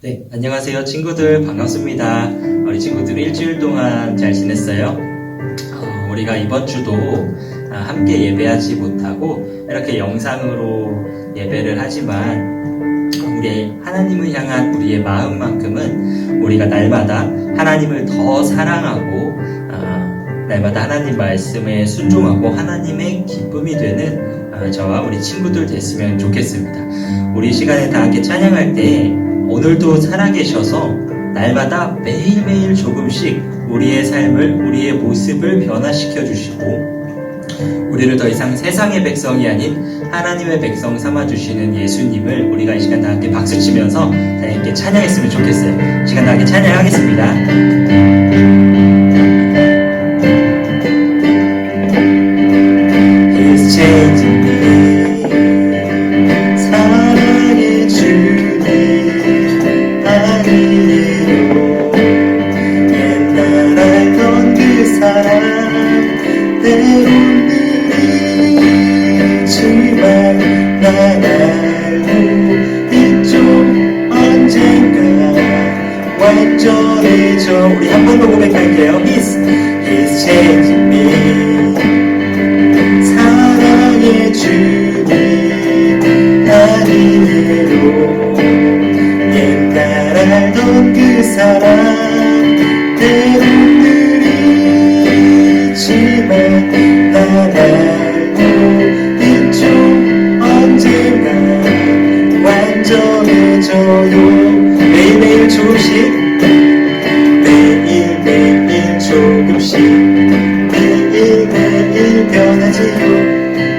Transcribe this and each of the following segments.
네, 안녕하세요 친구들, 반갑습니다. 우리 친구들 일주일 동안 잘 지냈어요? 우리가 이번 주도 함께 예배하지 못하고 이렇게 영상으로 예배를 하지만 우리 하나님을 향한 우리의 마음만큼은 우리가 날마다 하나님을 더 사랑하고 날마다 하나님 말씀에 순종하고 하나님의 기쁨이 되는 저와 우리 친구들 됐으면 좋겠습니다. 우리 시간에 다 함께 찬양할 때 오늘도 살아계셔서 날마다 매일매일 조금씩 우리의 삶을, 우리의 모습을 변화시켜 주시고 우리를 더 이상 세상의 백성이 아닌 하나님의 백성 삼아주시는 예수님을 우리가 이 시간 다 함께 박수치면서 다 함께 찬양했으면 좋겠어요. 이 시간 다 함께 찬양하겠습니다. He's changing me. 사랑의 주님 아니에요. 옛날 알던 그 사람 때론 느리지만 난 알고 있죠. 언젠가 완전해져. 우리 한 번 더 고백할게요. He's changing me. 사랑의 주님 아니에요. 옛날 알던 그 사람 때론 느리지만 난 알고 있죠. 언젠가 완전해져요. 매일매일 조금씩 매일매일 조금씩 매일매일 변하지요.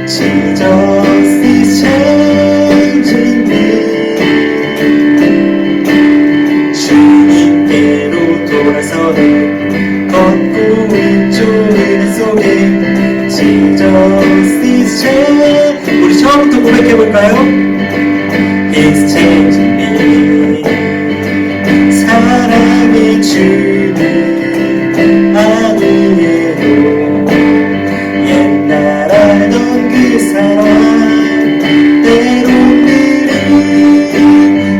Jesus is changing me. 주님께로 돌아서는 걷고 있죠. 은혜 속에 Jesus is changing. 우리 처음부터 고백해볼까요? He's changing me. 사랑의 주님 아니에요. 옛날 알던 그 사람 때론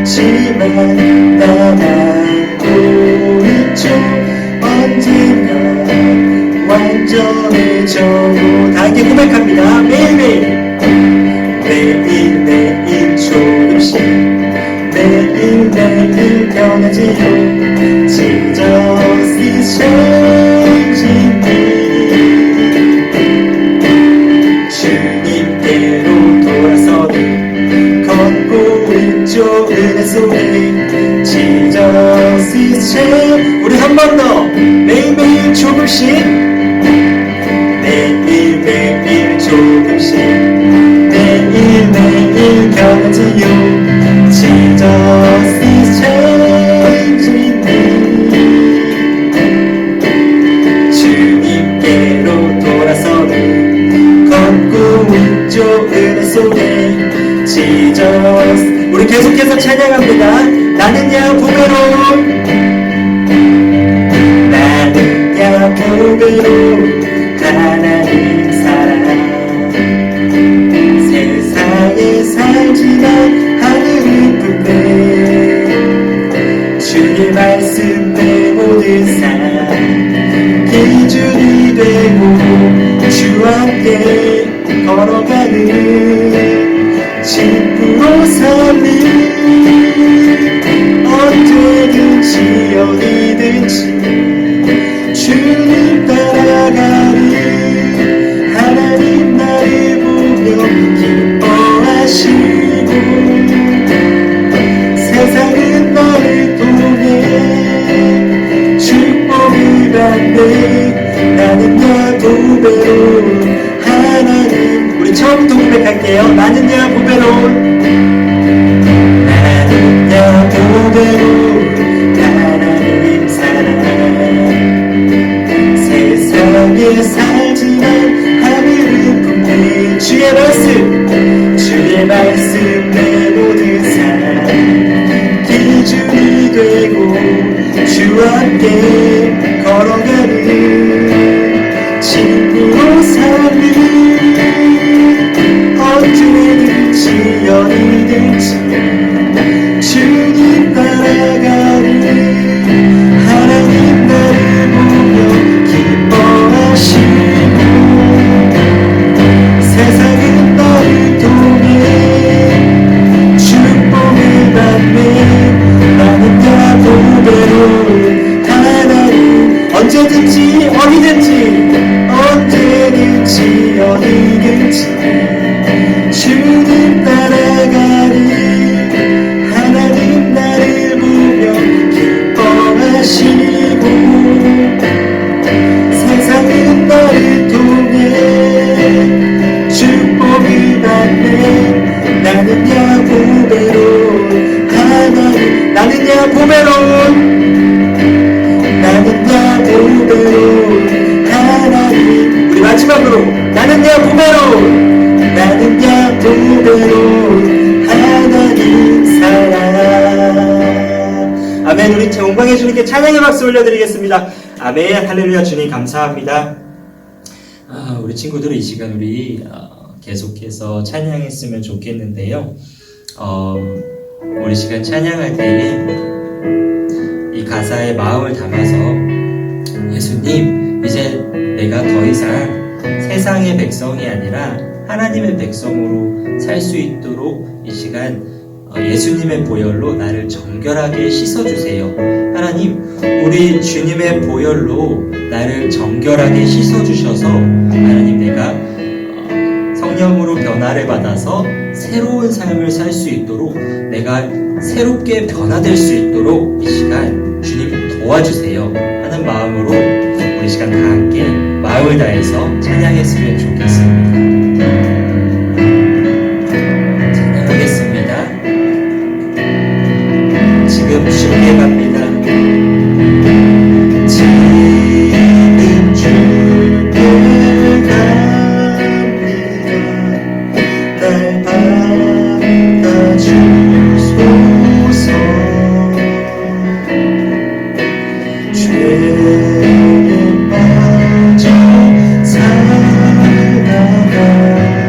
느리지만 난 알고 있죠. 언젠가 완전해져요. 다 함께 고백합니다. 매일매일 매일매일 조금씩 매일매일 변하지요. Jesus is changing me. 주님께로 돌아서는 걷고 있죠. 은혜 속에 Jesus is changing. 우리 한 번 더 매일매일 조금씩 매일매일 조금씩 매일매일 변하지요. Jesus is changing me. 주님께로 돌아서는 걷고 있죠. 은혜 속에 Jesus. 우리 계속해서 찬양합니다. 나는야 보배로운 나는야 보배로운 하나님 사랑. 세상에 살지만 하늘은 분배. 주의 말씀 내 모든 삶 기준이 되고 주와 함께 걸어가는 친구로 살리. 언제든지 어디든지 주님 따라가리. 하나님 나를 보며 기뻐하시고 세상은 나를 통해 축복을 받네. 나는야 보배로운 하나님. 우리 처음부터 고백할게요. 나는야 보배로운 나는야 보배로운 하나님 사랑. 세상에 살지만 하늘은 분배. 주의 말씀 내 모든 삶 기준이 되고 주와 함께 걸어가는 친구로 살리. 언제든지 어디든지 주님 따라 아멘. 우리 영광의 주님께 찬양의 박수 올려드리겠습니다. 아멘. 할렐루야. 주님 감사합니다. 우리 친구들은 이 시간 우리 계속해서 찬양했으면 좋겠는데요. 우리 시간 찬양할 때에 이 가사에 마음을 담아서 예수님, 이제 내가 더 이상 세상의 백성이 아니라 하나님의 백성으로 살 수 있도록 이 시간 예수님의 보혈로 나를 정결하게 씻어주세요. 하나님, 우리 주님의 보혈로 나를 정결하게 씻어주셔서 하나님, 내가 성령으로 변화를 받아서 새로운 삶을 살 수 있도록, 내가 새롭게 변화될 수 있도록 이 시간 주님 도와주세요 하는 마음으로 우리 시간 다 함께 마음을 다해서 찬양했으면 좋겠습니다. 찬양하겠습니다. 지금 쉽게 갑니다. 지금 주께 갑니다. 날 받아주소서. 죄에 빠져 살다가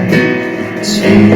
지금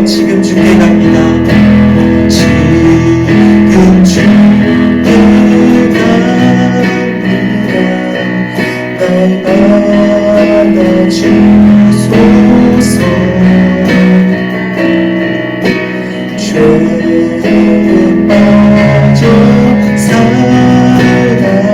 지금 주께 갑니다. 지금 주께 갑니다. 날 받아주소서. 죄에 빠져 살다가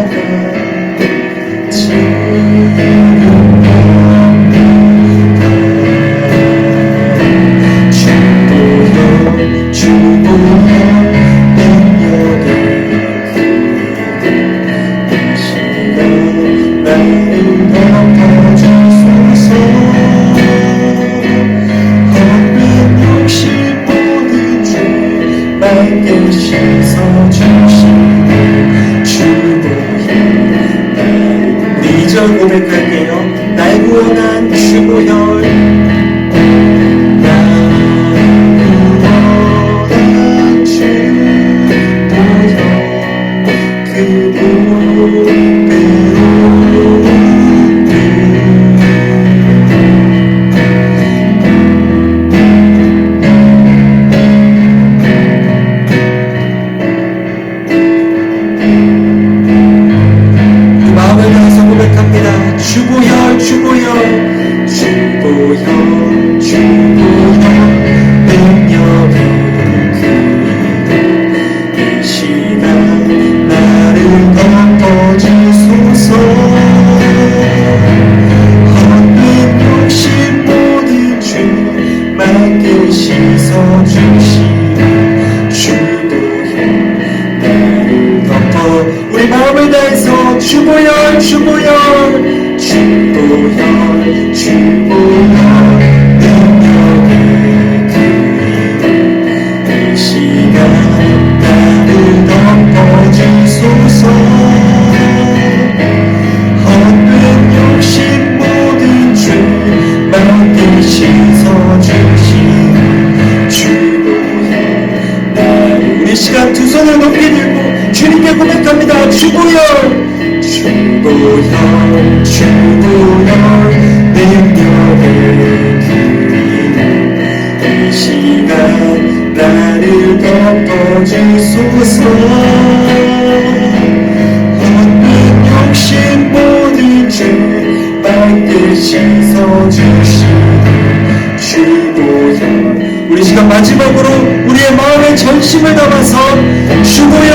고백할게요. 날 구원한 주보혈, 날 구원한 주보혈, 그 보배로 주보혈, 주보혈, 주보혈, 주보혈, 능력의 그 이 시간 나를 덮어주소서. 헛된 욕심 모든 죄 맑게 씻어주시는 주보혈 나를 덮어. 우리 마음을 다해서 주보혈, 주보혈, 주보혈, 주보혈, 능력의 그 이 시간 나를 덮어주소서. 헛된 욕심 모든 죄 맑게 씻어주시는 주보혈 나를. 우리 시간 두 손을 높이 들고 주님께 고백합니다. 주보혈, 주보혈, 주보혈, 능력의 그 이 시간 나를 덮어주소서. 헛된 욕심 모든 죄 맑게 씻어주시는 주보혈. 우리 시간 마지막으로 우리의 마음의 전심을 담아서 주보혈,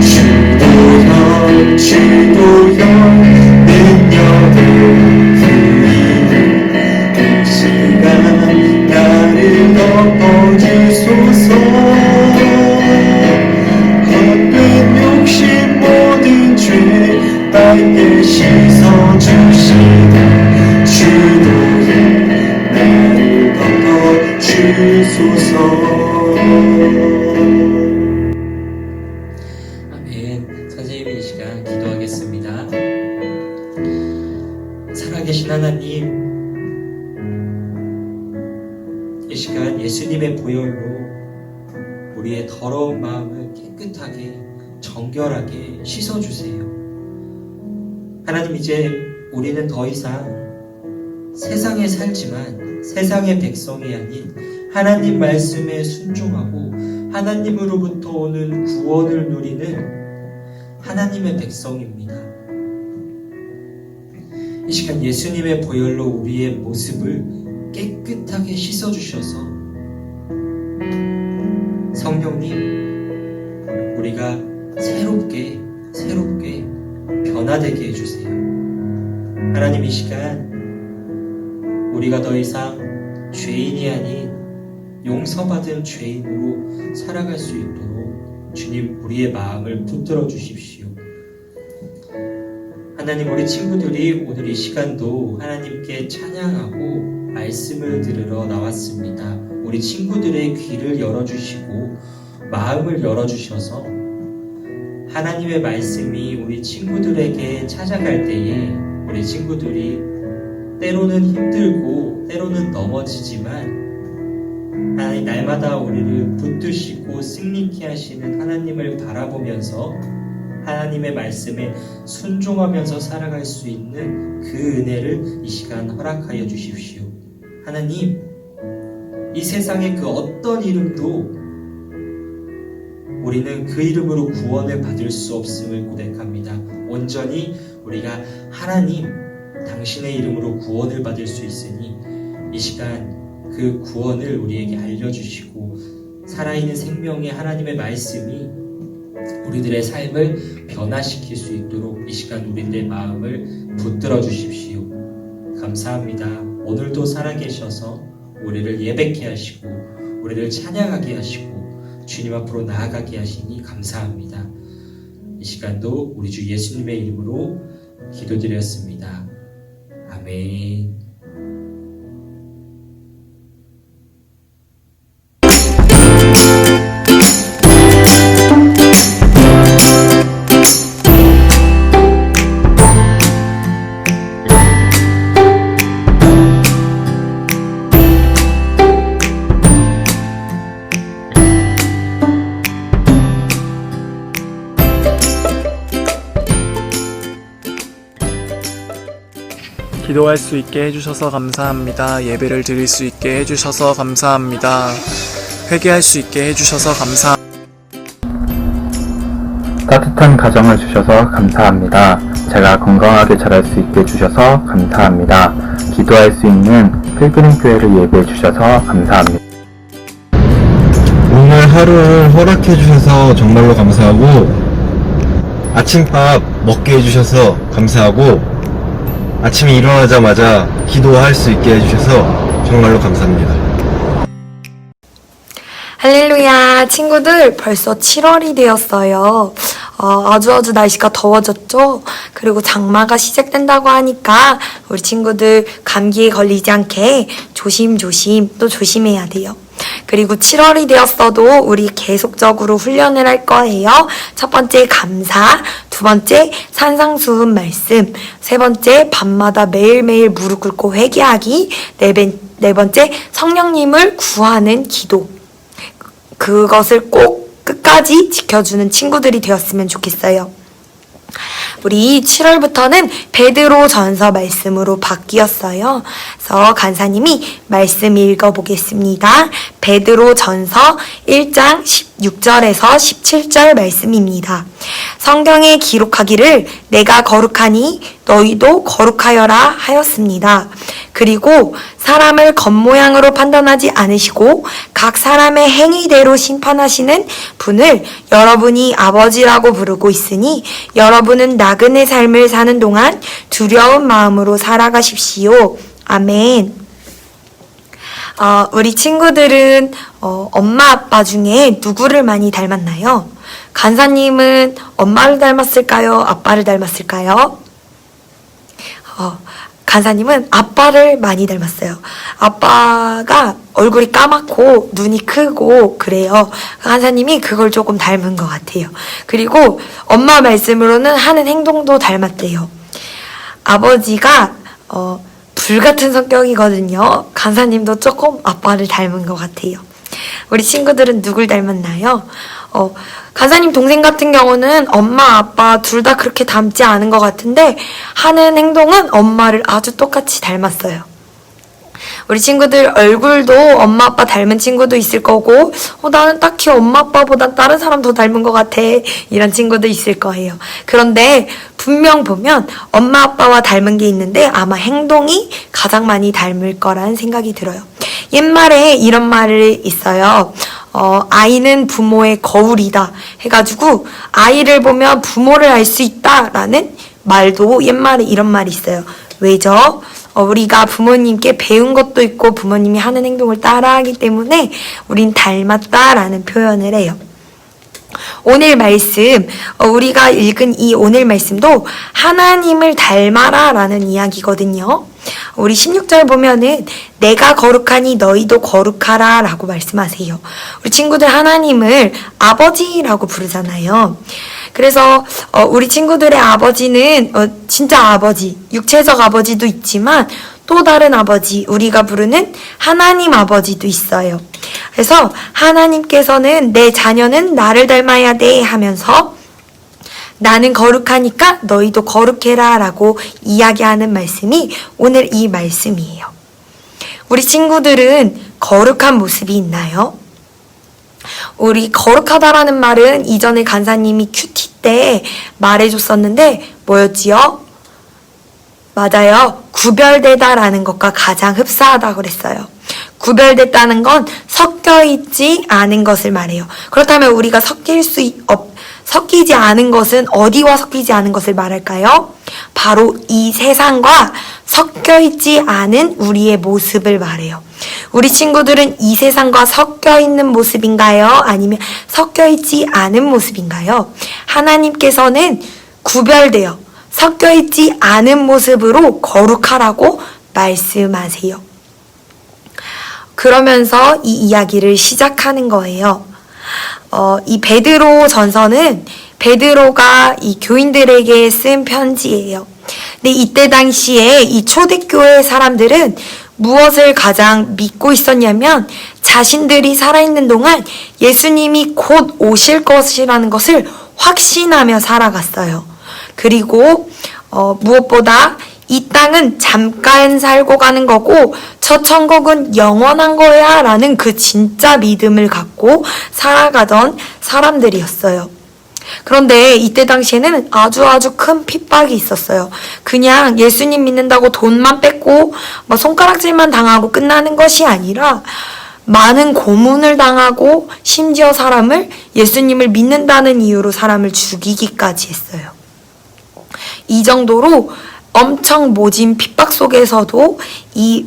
주보혈, 주보혈, 능력의 그 이 시간 나를 덮어주소서. 아멘. 선생님이 이 시간 기도하겠습니다. 살아계신 하나님, 이 시간 예수님의 보혈로 우리의 더러운 마음을 깨끗하게 정결하게 씻어주세요. 하나님, 이제 우리는 더 이상 세상에 살지만 세상의 백성이 아닌 하나님 말씀에 순종하고 하나님으로부터 오는 구원을 누리는 하나님의 백성입니다. 이 시간 예수님의 보혈로 우리의 모습을 깨끗하게 씻어주셔서 성령님, 우리가 새롭게 변화되게 해주세요. 하나님, 이 시간 우리가 더 이상 죄인이 아닌 용서받은 죄인으로 살아갈 수 있도록 주님, 우리의 마음을 붙들어 주십시오. 하나님, 우리 친구들이 오늘 이 시간도 하나님께 찬양하고 말씀을 들으러 나왔습니다. 우리 친구들의 귀를 열어주시고 마음을 열어주셔서 하나님의 말씀이 우리 친구들에게 찾아갈 때에 우리 친구들이 때로는 힘들고 때로는 넘어지지만 하나님, 날마다 우리를 붙드시고 승리케 하시는 하나님을 바라보면서 하나님의 말씀에 순종하면서 살아갈 수 있는 그 은혜를 이 시간 허락하여 주십시오. 하나님, 이 세상의 그 어떤 이름도 우리는 그 이름으로 구원을 받을 수 없음을 고백합니다. 온전히 우리가 하나님, 당신의 이름으로 구원을 받을 수 있으니 이 시간 그 구원을 우리에게 알려주시고 살아있는 생명의 하나님의 말씀이 우리들의 삶을 변화시킬 수 있도록 이 시간 우리들의 마음을 붙들어 주십시오. 감사합니다. 오늘도 살아계셔서 우리를 예배케 하시고 우리를 찬양하게 하시고 주님 앞으로 나아가게 하시니 감사합니다. 이 시간도 우리 주 예수님의 이름으로 기도드렸습니다. 아멘. 기도할 수 있게 해주셔서 감사합니다. 예배를 드릴 수 있게 해주셔서 감사합니다. 회개할 수 있게 해주셔서 감사합니다. 따뜻한 가정을 주셔서 감사합니다. 제가 건강하게 자랄 수 있게 해주셔서 감사합니다. 기도할 수 있는 필그림 교회를 예배해 주셔서 감사합니다. 오늘 하루를 허락해 주셔서 정말로 감사하고 아침밥 먹게 해주셔서 감사하고 아침에 일어나자마자 기도할 수 있게 해주셔서 정말로 감사합니다. 할렐루야, 친구들, 벌써 7월이 되었어요. 아주 날씨가 더워졌죠? 그리고 장마가 시작된다고 하니까 우리 친구들 감기에 걸리지 않게 조심조심 또 조심해야 돼요. 그리고 7월이 되었어도 우리 계속적으로 훈련을 할 거예요. 첫 번째 감사, 두 번째 산상수훈 말씀, 세 번째 밤마다 매일매일 무릎 꿇고 회개하기, 네 번째 성령님을 구하는 기도. 그것을 꼭 끝까지 지켜주는 친구들이 되었으면 좋겠어요. 우리 7월부터는 베드로 전서 말씀으로 바뀌었어요. 그래서 간사님이 말씀 읽어보겠습니다. 베드로 전서 1장 16절에서 17절 말씀입니다. 성경에 기록하기를 내가 거룩하니 너희도 거룩하여라 하였습니다. 그리고 사람을 겉모양으로 판단하지 않으시고 각 사람의 행위대로 심판하시는 분을 여러분이 아버지라고 부르고 있으니 여러분은 나그네 삶을 사는 동안 두려운 마음으로 살아가십시오. 아멘. 우리 친구들은 엄마 아빠 중에 누구를 많이 닮았나요? 간사님은 엄마를 닮았을까요? 아빠를 닮았을까요? 간사님은 아빠를 많이 닮았어요. 아빠가 얼굴이 까맣고 눈이 크고 그래요. 간사님이 그걸 조금 닮은 것 같아요. 그리고 엄마 말씀으로는 하는 행동도 닮았대요. 아버지가 불같은 성격이거든요. 간사님도 조금 아빠를 닮은 것 같아요. 우리 친구들은 누굴 닮았나요? 간사님 동생 같은 경우는 엄마, 아빠 둘 다 그렇게 닮지 않은 것 같은데 하는 행동은 엄마를 아주 똑같이 닮았어요. 우리 친구들 얼굴도 엄마, 아빠 닮은 친구도 있을 거고 나는 딱히 엄마, 아빠보다 다른 사람 더 닮은 것 같아 이런 친구도 있을 거예요. 그런데 분명 보면 엄마, 아빠와 닮은 게 있는데 아마 행동이 가장 많이 닮을 거라는 생각이 들어요. 옛말에 이런 말이 있어요. 아이는 부모의 거울이다 해가지고 아이를 보면 부모를 알 수 있다라는 말도 옛말에 이런 말이 있어요. 왜죠? 우리가 부모님께 배운 것도 있고 부모님이 하는 행동을 따라하기 때문에 우린 닮았다라는 표현을 해요. 오늘 말씀, 우리가 읽은 이 오늘 말씀도 하나님을 닮아라 라는 이야기거든요. 우리 16절 보면은 내가 거룩하니 너희도 거룩하라 라고 말씀하세요. 우리 친구들 하나님을 아버지라고 부르잖아요. 그래서 우리 친구들의 아버지는 진짜 아버지, 육체적 아버지도 있지만 또 다른 아버지, 우리가 부르는 하나님 아버지도 있어요. 그래서 하나님께서는 내 자녀는 나를 닮아야 돼 하면서 나는 거룩하니까 너희도 거룩해라 라고 이야기하는 말씀이 오늘 이 말씀이에요. 우리 친구들은 거룩한 모습이 있나요? 우리 거룩하다라는 말은 이전에 간사님이 큐티 때 말해줬었는데 뭐였지요? 맞아요. 구별되다라는 것과 가장 흡사하다고 그랬어요. 구별됐다는 건 섞여있지 않은 것을 말해요. 그렇다면 우리가 섞이지 않은 것은 어디와 섞이지 않은 것을 말할까요? 바로 이 세상과 섞여있지 않은 우리의 모습을 말해요. 우리 친구들은 이 세상과 섞여있는 모습인가요? 아니면 섞여있지 않은 모습인가요? 하나님께서는 구별되어 섞여있지 않은 모습으로 거룩하라고 말씀하세요. 그러면서 이 이야기를 시작하는 거예요. 이 베드로 전서는 베드로가 이 교인들에게 쓴 편지예요. 근데 이때 당시에 이 초대교회 사람들은 무엇을 가장 믿고 있었냐면 자신들이 살아있는 동안 예수님이 곧 오실 것이라는 것을 확신하며 살아갔어요. 그리고 무엇보다 이 땅은 잠깐 살고 가는 거고 저 천국은 영원한 거야 라는 그 진짜 믿음을 갖고 살아가던 사람들이었어요. 그런데 이때 당시에는 아주 큰 핍박이 있었어요. 그냥 예수님 믿는다고 돈만 뺏고 손가락질만 당하고 끝나는 것이 아니라 많은 고문을 당하고 심지어 사람을 예수님을 믿는다는 이유로 사람을 죽이기까지 했어요. 이 정도로 엄청 모진 핍박 속에서도 이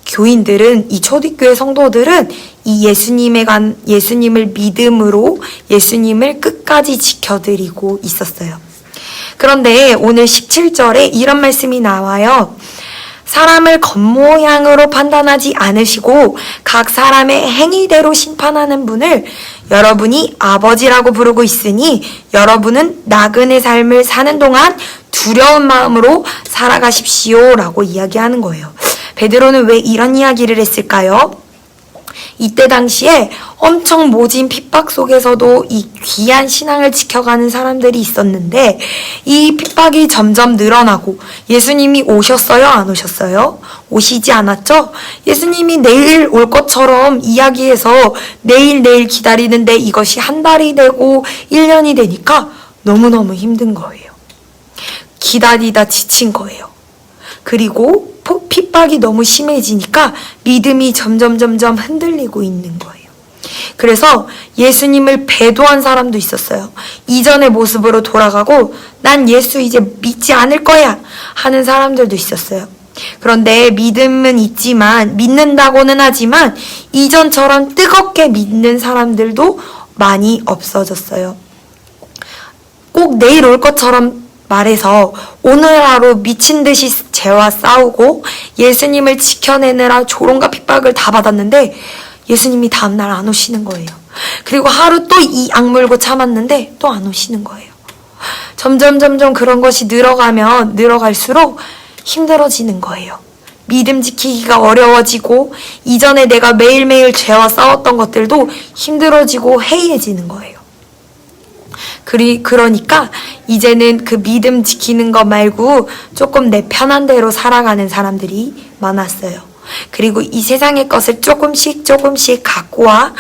교인들은, 이 초대교회 성도들은 이 예수님을 믿음으로 예수님을 끝까지 지켜드리고 있었어요. 그런데 오늘 17절에 이런 말씀이 나와요. 사람을 겉모양으로 판단하지 않으시고 각 사람의 행위대로 심판하는 분을 여러분이 아버지라고 부르고 있으니 여러분은 나그네 삶을 사는 동안 두려운 마음으로 살아가십시오 라고 이야기하는 거예요. 베드로는 왜 이런 이야기를 했을까요? 이때 당시에 엄청 모진 핍박 속에서도 이 귀한 신앙을 지켜가는 사람들이 있었는데 이 핍박이 점점 늘어나고 예수님이 오셨어요? 안 오셨어요? 오시지 않았죠? 예수님이 내일 올 것처럼 이야기해서 내일 기다리는데 이것이 한 달이 되고 1년이 되니까 너무너무 힘든 거예요. 기다리다 지친 거예요. 그리고 핍박이 너무 심해지니까 믿음이 점점 흔들리고 있는 거예요. 그래서 예수님을 배도한 사람도 있었어요. 이전의 모습으로 돌아가고 난 예수 이제 믿지 않을 거야 하는 사람들도 있었어요. 그런데 믿음은 있지만, 믿는다고는 하지만 이전처럼 뜨겁게 믿는 사람들도 많이 없어졌어요. 꼭 내일 올 것처럼 말해서 오늘 하루 미친 듯이 죄와 싸우고 예수님을 지켜내느라 조롱과 핍박을 다 받았는데 예수님이 다음날 안 오시는 거예요. 그리고 하루 또 이 악물고 참았는데 또 안 오시는 거예요. 점점 그런 것이 늘어가면 늘어갈수록 힘들어지는 거예요. 믿음 지키기가 어려워지고 이전에 내가 매일매일 죄와 싸웠던 것들도 힘들어지고 해이해지는 거예요. 그러니까 이제는 그 믿음 지키는 것 말고 조금 내 편한 대로 살아가는 사람들이 많았어요. 그리고 이 세상의 것을 조금씩 갖고 와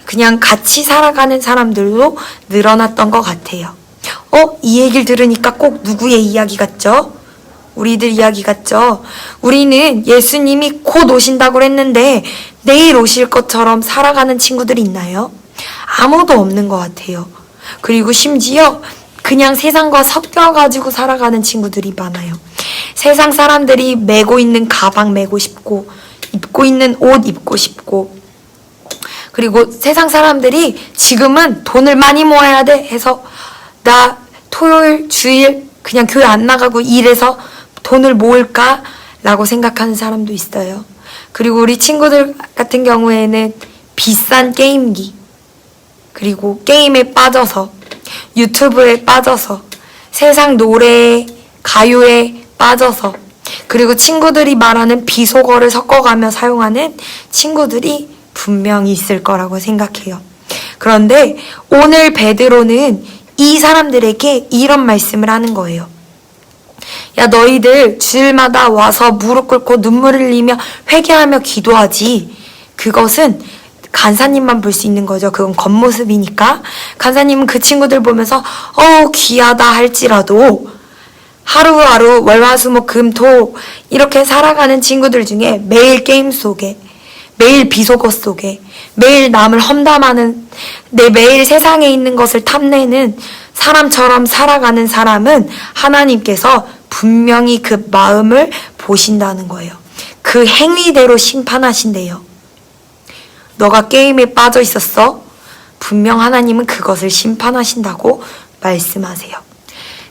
그냥 같이 살아가는 사람들도 늘어났던 것 같아요. 이 얘기를 들으니까 꼭 누구의 이야기 같죠? 우리들 이야기 같죠? 우리는 예수님이 곧 오신다고 했는데 내일 오실 것처럼 살아가는 친구들이 있나요? 아무도 없는 것 같아요. 그리고 심지어 그냥 세상과 섞여가지고 살아가는 친구들이 많아요. 세상 사람들이 메고 있는 가방 메고 싶고 입고 있는 옷 입고 싶고 그리고 세상 사람들이 지금은 돈을 많이 모아야 돼 해서 나 토요일 주일 그냥 교회 안 나가고 일해서 돈을 모을까? 라고 생각하는 사람도 있어요. 그리고 우리 친구들 같은 경우에는 비싼 게임기 그리고 게임에 빠져서 유튜브에 빠져서 세상 노래, 가요에 빠져서 그리고 친구들이 말하는 비속어를 섞어가며 사용하는 친구들이 분명히 있을 거라고 생각해요. 그런데 오늘 베드로는 이 사람들에게 이런 말씀을 하는 거예요. 야, 너희들 주일마다 와서 무릎 꿇고 눈물을 흘리며 회개하며 기도하지. 그것은 간사님만 볼 수 있는 거죠. 그건 겉모습이니까. 간사님은 그 친구들 보면서 귀하다 할지라도 하루하루 월화수목금토 이렇게 살아가는 친구들 중에 매일 게임 속에 매일 비속어 속에 매일 남을 험담하는 내 매일 세상에 있는 것을 탐내는 사람처럼 살아가는 사람은 하나님께서 분명히 그 마음을 보신다는 거예요. 그 행위대로 심판하신대요. 너가 게임에 빠져 있었어? 분명 하나님은 그것을 심판하신다고 말씀하세요.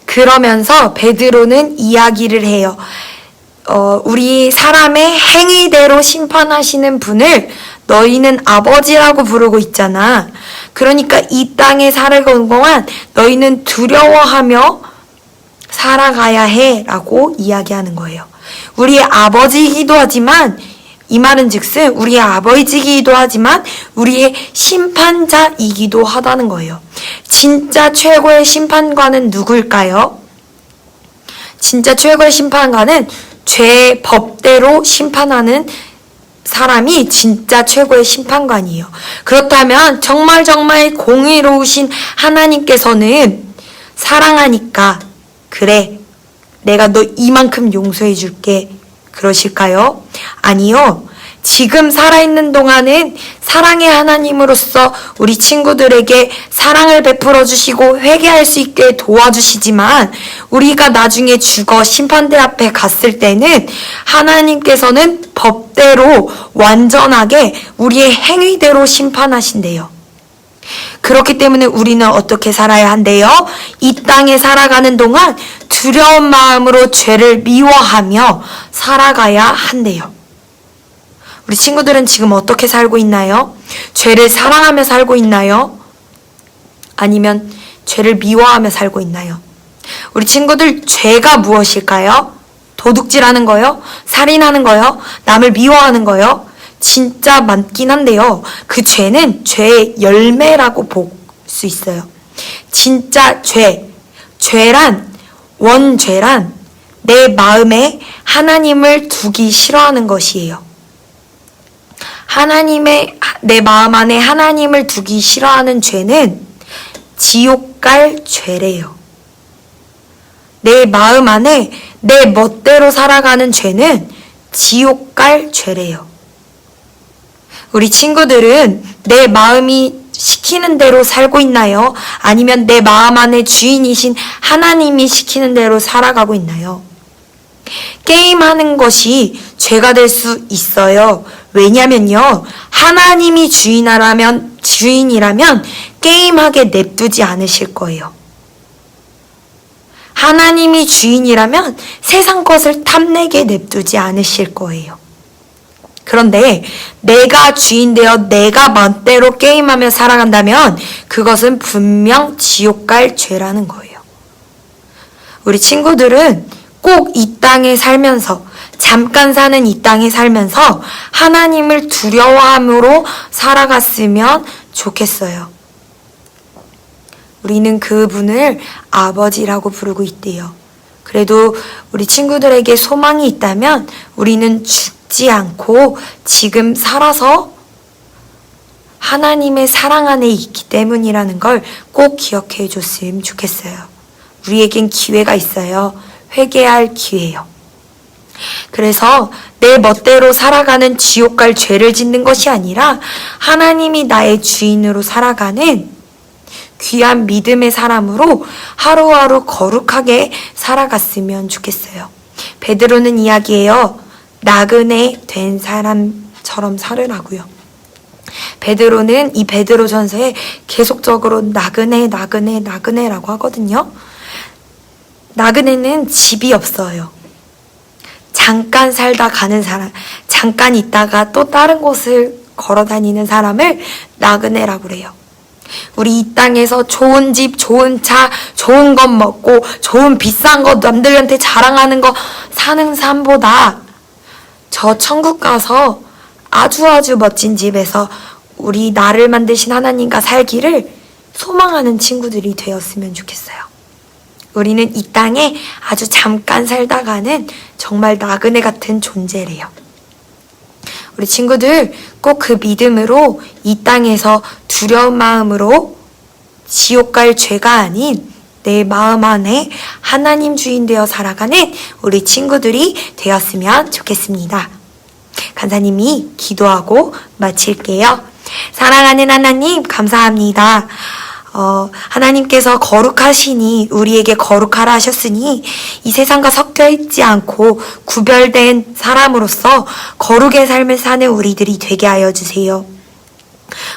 그러면서 베드로는 이야기를 해요. 우리 사람의 행위대로 심판하시는 분을 너희는 아버지라고 부르고 있잖아. 그러니까 이 땅에 살아가는 동안 너희는 두려워하며 살아가야 해 라고 이야기하는 거예요. 우리의 아버지이기도 하지만 이 말은 즉슨 우리의 아버지이기도 하지만 우리의 심판자이기도 하다는 거예요. 진짜 최고의 심판관은 누굴까요? 진짜 최고의 심판관은 죄의 법대로 심판하는 사람이 진짜 최고의 심판관이에요. 그렇다면 정말 공의로우신 하나님께서는 사랑하니까 그래 내가 너 이만큼 용서해 줄게 그러실까요? 아니요. 지금 살아있는 동안은 사랑의 하나님으로서 우리 친구들에게 사랑을 베풀어 주시고 회개할 수 있게 도와주시지만 우리가 나중에 죽어 심판대 앞에 갔을 때는 하나님께서는 법대로 완전하게 우리의 행위대로 심판하신대요. 그렇기 때문에 우리는 어떻게 살아야 한대요? 이 땅에 살아가는 동안 두려운 마음으로 죄를 미워하며 살아가야 한대요. 우리 친구들은 지금 어떻게 살고 있나요? 죄를 사랑하며 살고 있나요? 아니면 죄를 미워하며 살고 있나요? 우리 친구들 죄가 무엇일까요? 도둑질하는 거요? 살인하는 거요? 남을 미워하는 거요? 진짜 많긴 한데요. 그 죄는 죄의 열매라고 볼 수 있어요. 진짜 원죄란 내 마음에 하나님을 두기 싫어하는 것이에요. 내 마음 안에 하나님을 두기 싫어하는 죄는 지옥 갈 죄래요. 내 마음 안에 내 멋대로 살아가는 죄는 지옥 갈 죄래요. 우리 친구들은 내 마음이 시키는 대로 살고 있나요? 아니면 내 마음 안에 주인이신 하나님이 시키는 대로 살아가고 있나요? 게임하는 것이 죄가 될 수 있어요. 왜냐면요. 하나님이 주인이라면 게임하게 냅두지 않으실 거예요. 하나님이 주인이라면 세상 것을 탐내게 냅두지 않으실 거예요. 그런데 내가 주인 되어 내가 멋대로 게임하며 살아간다면 그것은 분명 지옥 갈 죄라는 거예요. 우리 친구들은 꼭 이 땅에 살면서, 잠깐 사는 이 땅에 살면서 하나님을 두려워함으로 살아갔으면 좋겠어요. 우리는 그분을 아버지라고 부르고 있대요. 그래도 우리 친구들에게 소망이 있다면 우리는 죽지 않고 지금 살아서 하나님의 사랑 안에 있기 때문이라는 걸 꼭 기억해 줬으면 좋겠어요. 우리에겐 기회가 있어요. 회개할 기회요. 그래서 내 멋대로 살아가는 지옥 갈 죄를 짓는 것이 아니라 하나님이 나의 주인으로 살아가는 귀한 믿음의 사람으로 하루하루 거룩하게 살아갔으면 좋겠어요. 베드로는 이야기해요. 나그네 된 사람처럼 살으라고요. 베드로는 이 베드로전서에 계속적으로 나그네라고 하거든요. 나그네는 집이 없어요. 잠깐 살다 가는 사람, 잠깐 있다가 또 다른 곳을 걸어 다니는 사람을 나그네라고 그래요. 우리 이 땅에서 좋은 집, 좋은 차, 좋은 것 먹고 좋은 비싼 것 남들한테 자랑하는 거 사는 삶보다 저 천국 가서 아주 멋진 집에서 우리 나를 만드신 하나님과 살기를 소망하는 친구들이 되었으면 좋겠어요. 우리는 이 땅에 아주 잠깐 살다가는 정말 나그네 같은 존재래요. 우리 친구들 꼭 그 믿음으로 이 땅에서 두려운 마음으로 지옥 갈 죄가 아닌 내 마음 안에 하나님 주인 되어 살아가는 우리 친구들이 되었으면 좋겠습니다. 간사님이 기도하고 마칠게요. 사랑하는 하나님 감사합니다. 하나님께서 거룩하시니 우리에게 거룩하라 하셨으니 이 세상과 섞여 있지 않고 구별된 사람으로서 거룩의 삶을 사는 우리들이 되게 하여 주세요.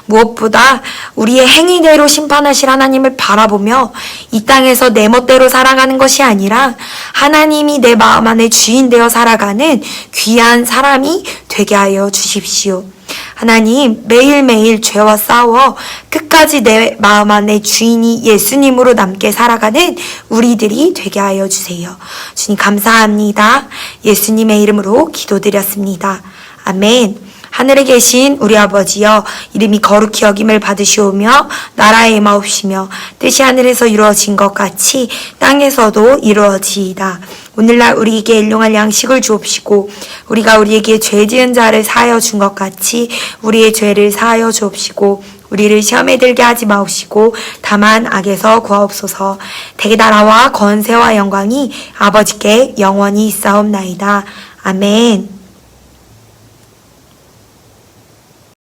무엇보다 우리의 행위대로 심판하실 하나님을 바라보며 이 땅에서 내 멋대로 살아가는 것이 아니라 하나님이 내 마음 안에 주인 되어 살아가는 귀한 사람이 되게 하여 주십시오. 하나님, 매일매일 죄와 싸워 끝까지 내 마음 안에 주인이 예수님으로 남게 살아가는 우리들이 되게 하여 주세요. 주님 감사합니다. 예수님의 이름으로 기도드렸습니다. 아멘. 하늘에 계신 우리 아버지여, 이름이 거룩히 여김을 받으시오며 나라의 임하옵시며 뜻이 하늘에서 이루어진 것 같이 땅에서도 이루어지이다. 오늘날 우리에게 일용할 양식을 주옵시고 우리가 우리에게 죄 지은 자를 사하여 준 것 같이 우리의 죄를 사하여 주옵시고 우리를 시험에 들게 하지 마옵시고 다만 악에서 구하옵소서. 대개 나라와 권세와 영광이 아버지께 영원히 있사옵나이다. 아멘.